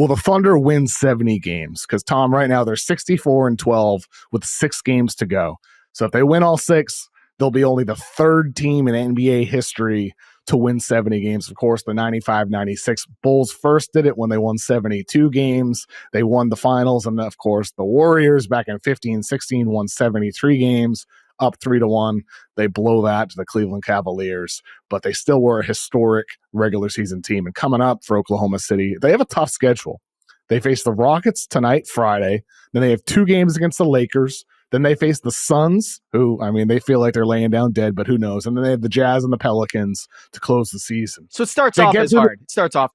Will the Thunder win 70 games? Because, Tom, right now they're 64-12 with 6 games to go. So if they win all 6, they'll be only the 3rd team in NBA history to win 70 games. Of course, the 95-96 Bulls first did it when they won 72 games. They won the finals. And, of course, the Warriors back in 15-16 won 73 games, up 3-1. They blow that to the Cleveland Cavaliers, but they still were a historic regular season team. And coming up for Oklahoma City, they have a tough schedule. They face the Rockets tonight, Friday. Then they have 2 games against the Lakers. Then they face the Suns, who, I mean, they feel like they're laying down dead, but who knows? And then they have the Jazz and the Pelicans to close the season. So it starts off as hard. It starts off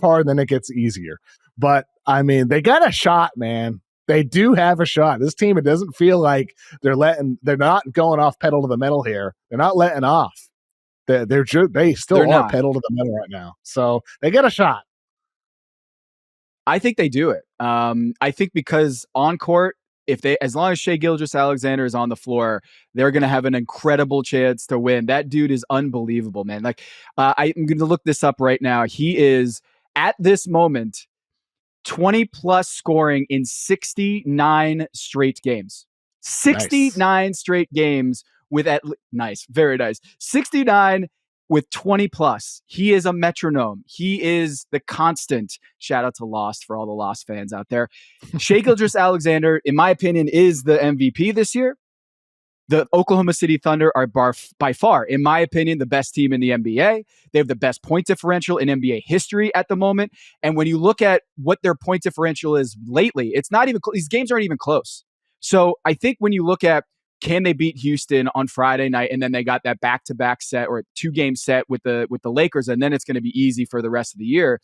hard, and then it gets easier. But, I mean, they got a shot, man. They do have a shot. This team, it doesn't feel like they're not going off pedal to the metal here. They're not letting off. They still are pedal to the metal right now. So they got a shot. I think they do it. I think because on court, as long as Shai Gilgeous-Alexander is on the floor, they're going to have an incredible chance to win. That dude is unbelievable, man. Like, I'm going to look this up right now. He is at this moment 20 plus scoring in 69 straight games. 69 straight games with very nice. 69 with 20 plus. He is a metronome. He is the constant. Shout out to Lost for all the Lost fans out there. Shai Gilgeous-Alexander, in my opinion, is the MVP this year. The Oklahoma City Thunder are by far, in my opinion, the best team in the NBA. They have the best point differential in NBA history at the moment. And when you look at what their point differential is lately, it's not even these games aren't even close. So I think when you look at, can they beat Houston on Friday night, and then they got that back-to-back set or 2-game set with the Lakers, and then it's going to be easy for the rest of the year.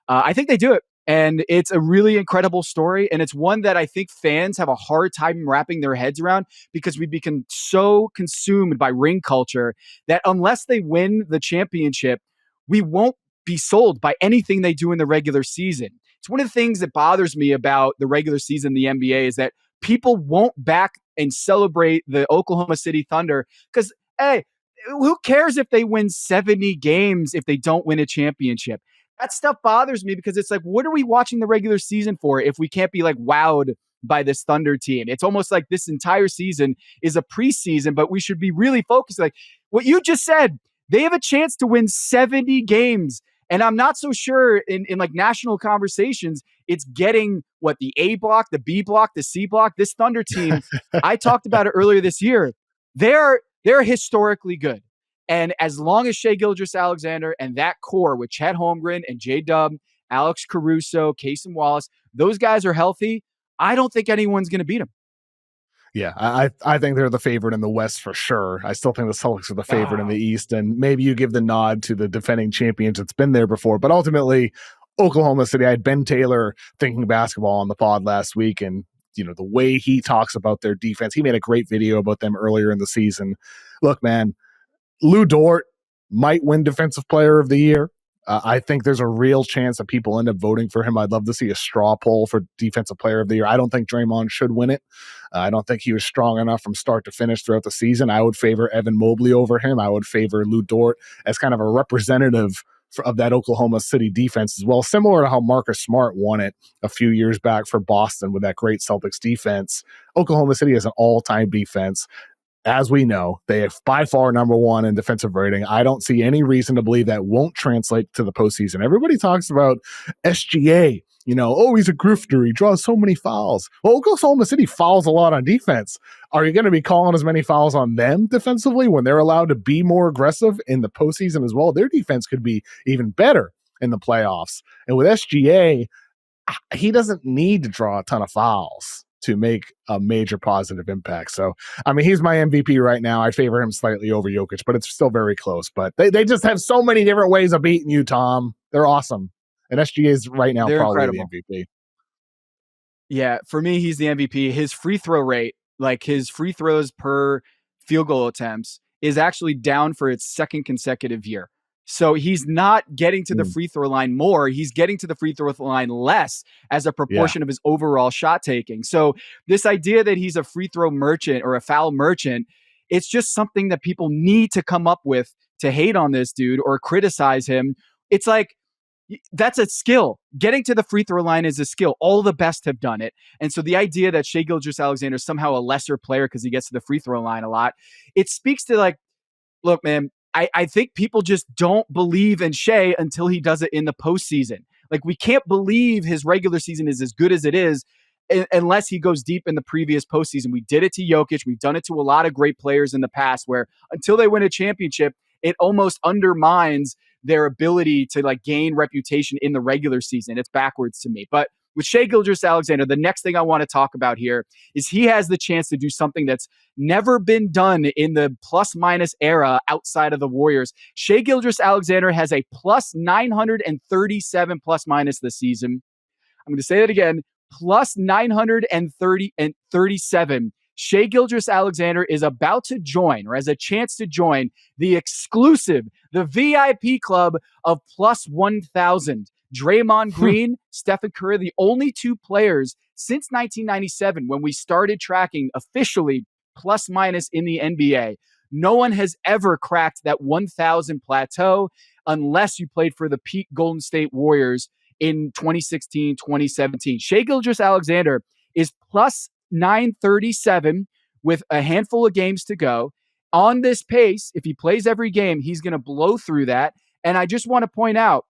I think they do it. And it's a really incredible story. And it's one that I think fans have a hard time wrapping their heads around because we become so consumed by ring culture that unless they win the championship, we won't be sold by anything they do in the regular season. It's one of the things that bothers me about the regular season in the NBA is that people won't back and celebrate the Oklahoma City Thunder because, hey, who cares if they win 70 games if they don't win a championship? That stuff bothers me because it's like, what are we watching the regular season for if we can't be like wowed by this Thunder team? It's almost like this entire season is a preseason, but we should be really focused. Like what you just said, they have a chance to win 70 games. And I'm not so sure in like national conversations, it's getting what the A block, the B block, the C block. This Thunder team, I talked about it earlier this year. They're historically good. And as long as Shai Gilgeous-Alexander and that core with Chet Holmgren and J-Dub, Alex Caruso, Cason Wallace, those guys are healthy, I don't think anyone's going to beat them. Yeah, I think they're the favorite in the West for sure. I still think the Celtics are the favorite in the East, and maybe you give the nod to the defending champions that's been there before. But ultimately, Oklahoma City, I had Ben Taylor thinking basketball on the pod last week, and you know the way he talks about their defense. He made a great video about them earlier in the season. Look, man, Lou Dort might win Defensive Player of the Year. I think there's a real chance that people end up voting for him. I'd love to see a straw poll for Defensive Player of the Year. I don't think Draymond should win it. I don't think he was strong enough from start to finish throughout the season. I would favor Evan Mobley over him. I would favor Lou Dort as kind of a representative of that Oklahoma City defense as well, similar to how Marcus Smart won it a few years back for Boston with that great Celtics defense. Oklahoma City has an all-time defense. As we know, they have by far number one in defensive rating. I don't see any reason to believe that won't translate to the postseason. Everybody talks about SGA, he's a grifter. He draws so many fouls. Well, Oklahoma City fouls a lot on defense. Are you going to be calling as many fouls on them defensively when they're allowed to be more aggressive in the postseason as well? Their defense could be even better in the playoffs. And with SGA, he doesn't need to draw a ton of fouls to make a major positive impact. So, I mean, he's my MVP right now. I favor him slightly over Jokic, but it's still very close. But they just have so many different ways of beating you, Tom. They're awesome. And SGA is right now probably incredible. The MVP. Yeah, for me, he's the MVP. His free throw rate, like his free throws per field goal attempts, is actually down for its second consecutive year. So he's not getting to the free throw line more. He's getting to the free throw line less as a proportion of his overall shot taking. So this idea that he's a free throw merchant or a foul merchant, it's just something that people need to come up with to hate on this dude or criticize him. It's like That's a skill. Getting to the free throw line is a skill. All the best have done it. And so the idea that Shai Gilgeous-Alexander is somehow a lesser player because he gets to the free throw line a lot, it speaks to like, look, man, I think people just don't believe in Shai until he does it in the postseason. Like, we can't believe his regular season is as good as it is unless he goes deep in the previous postseason. We did it to Jokic. We've done it to a lot of great players in the past where until they win a championship, it almost undermines their ability to like gain reputation in the regular season. It's backwards to me. But with Shai Gilgeous-Alexander, the next thing I want to talk about here is he has the chance to do something that's never been done in the plus minus era outside of the Warriors. Shai Gilgeous-Alexander has a plus 937 plus minus this season. I'm going to say that again, plus 937. Shai Gilgeous-Alexander is about to join, or has a chance to join, the exclusive, the VIP club of plus 1,000. Draymond Green, Stephen Curry, the only two players since 1997 when we started tracking officially plus minus in the NBA. No one has ever cracked that 1,000 plateau unless you played for the peak Golden State Warriors in 2016, 2017. Shai Gilgeous-Alexander is plus 937 with a handful of games to go. On this pace, if he plays every game, he's going to blow through that. And I just want to point out,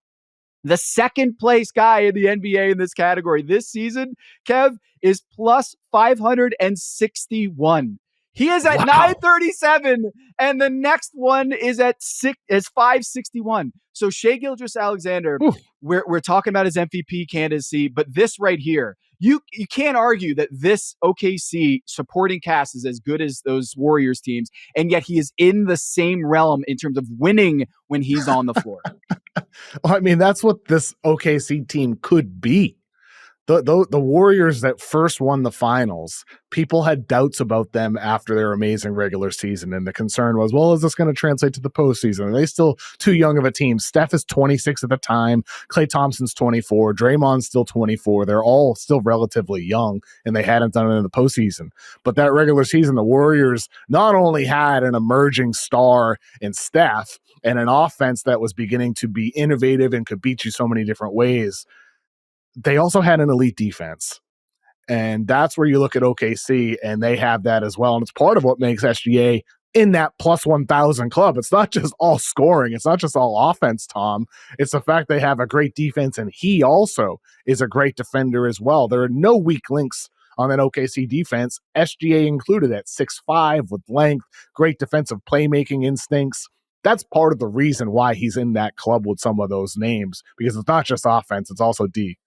the second place guy in the NBA in this category this season, Kev, is plus 561. He is at 937, and the next one is at 561. So Shai Gilgeous-Alexander, we're talking about his MVP candidacy, but this right here, you can't argue that this OKC supporting cast is as good as those Warriors teams, and yet he is in the same realm in terms of winning when he's on the floor. Well, I mean, that's what this OKC team could be. The Warriors that first won the finals, people had doubts about them after their amazing regular season. And the concern was, well, is this going to translate to the postseason? Are they still too young of a team? Steph is 26 at the time. Klay Thompson's 24. Draymond's still 24. They're all still relatively young, and they hadn't done it in the postseason. But that regular season, the Warriors not only had an emerging star in Steph and an offense that was beginning to be innovative and could beat you so many different ways, they also had an elite defense. And that's where you look at OKC, and they have that as well. And it's part of what makes SGA in that plus 1,000 club. It's not just all scoring. It's not just all offense, Tom. It's the fact they have a great defense, and he also is a great defender as well. There are no weak links on that OKC defense, SGA included at 6'5" with length, great defensive playmaking instincts. That's part of the reason why he's in that club with some of those names, because it's not just offense, it's also D.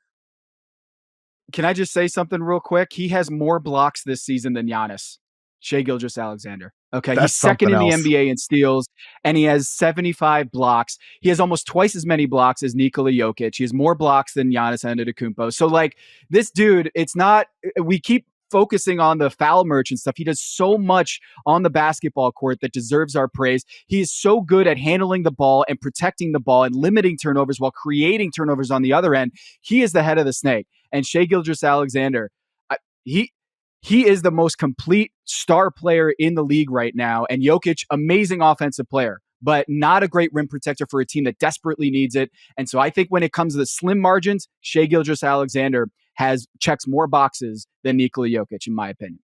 Can I just say something real quick? He has more blocks this season than Giannis, Shai Gilgeous-Alexander. Okay, That's he's second in the else. NBA in steals, and he has 75 blocks. He has almost twice as many blocks as Nikola Jokic. He has more blocks than Giannis Antetokounmpo. So, like, this dude, it's not, we keep focusing on the foul merchant stuff. He does so much on the basketball court that deserves our praise. He is so good at handling the ball and protecting the ball and limiting turnovers while creating turnovers on the other end. He is the head of the snake. And Shai Gilgeous-Alexander, he is the most complete star player in the league right now. And Jokic, amazing offensive player, but not a great rim protector for a team that desperately needs it. And so I think when it comes to the slim margins, Shai Gilgeous-Alexander checks more boxes than Nikola Jokic, in my opinion.